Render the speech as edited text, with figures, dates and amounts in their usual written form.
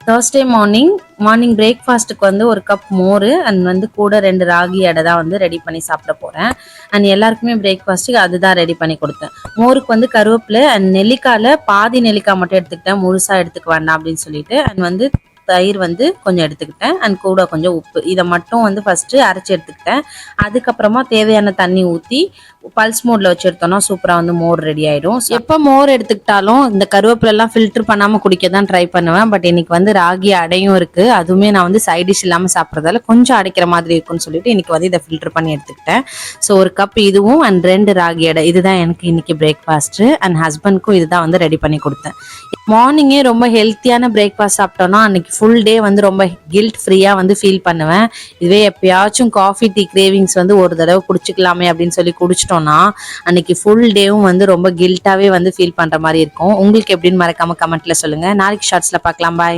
Thursday morning பிரேக்ஃபாஸ்ட்டுக்கு வந்து ஒரு கப் மோர் அண்ட் வந்து கூட 2 ராகி அடை தான் வந்து ரெடி பண்ணி சாப்பிட போகிறேன். அண்ட் எல்லாருக்குமே பிரேக்ஃபாஸ்ட்டுக்கு அதுதான் ரெடி பண்ணி கொடுத்தேன். மோருக்கு வந்து கருவேப்பிலை அண்ட் நெல்லிக்காயில் பாதி நெல்லிக்காய் மட்டும் எடுத்துக்கிட்டேன், முழுசாக எடுத்துக்க வேண்டாம் அப்படின்னு சொல்லிட்டு. அண்ட் வந்து தயிர் வந்து கொஞ்சம் எடுத்துக்கிட்டேன் அண்ட் கூட கொஞ்சம் உப்பு, இதை மட்டும் வந்து ஃபஸ்ட்டு அரைச்சி எடுத்துக்கிட்டேன். அதுக்கப்புறமா தேவையான தண்ணி ஊற்றி பல்ஸ் மோடில் வச்சு எடுத்தோம்னா சூப்பராக வந்து மோர் ரெடி ஆகிடும். எப்போ மோர் எடுத்துக்கிட்டாலும் இந்த கருவேப்பிலெல்லாம் ஃபில்டர் பண்ணாமல் குடிக்க தான் ட்ரை பண்ணுவேன். பட் இன்னைக்கு வந்து ராகி அடையும் இருக்குது, அதுவுமே நான் வந்து சைட் டிஷ் இல்லாமல் சாப்பிட்றதால கொஞ்சம் அடைக்கிற மாதிரி இருக்குன்னு சொல்லிட்டு இன்னைக்கு வந்து இதை ஃபில்டர் பண்ணி எடுத்துக்கிட்டேன். ஸோ ஒரு கப் இதுவும் அண்ட் 2 ராகி அடை, இதுதான் எனக்கு இன்னைக்கு பிரேக்ஃபாஸ்ட்டு. அண்ட் ஹஸ்பண்ட்க்கும் இதுதான் வந்து ரெடி பண்ணி கொடுத்தேன். மார்னிங்கே ரொம்ப ஹெல்த்தியான பிரேக்ஃபாஸ்ட் சாப்பிட்டோன்னா அன்றைக்கி ஃபுல் டே வந்து ரொம்ப கில்ட் ஃப்ரீயாக வந்து ஃபீல் பண்ணுவேன். இதுவே எப்பயாச்சும் காஃபி டீ கிரேவிங்ஸ் வந்து ஒரு தடவை குடிச்சிக்கலாமே அப்படின்னு சொல்லி குடிச்சிட்டோன்னா அன்றைக்கி ஃபுல் டேவும் வந்து ரொம்ப கில்ட்டாகவே வந்து ஃபீல் பண்ணுற மாதிரி இருக்கும். உங்களுக்கு எப்படின்னு மறக்காமல் கமெண்ட்டில் சொல்லுங்கள். நாளைக்கு ஷார்ட்ஸில் பார்க்கலாம். பாய்.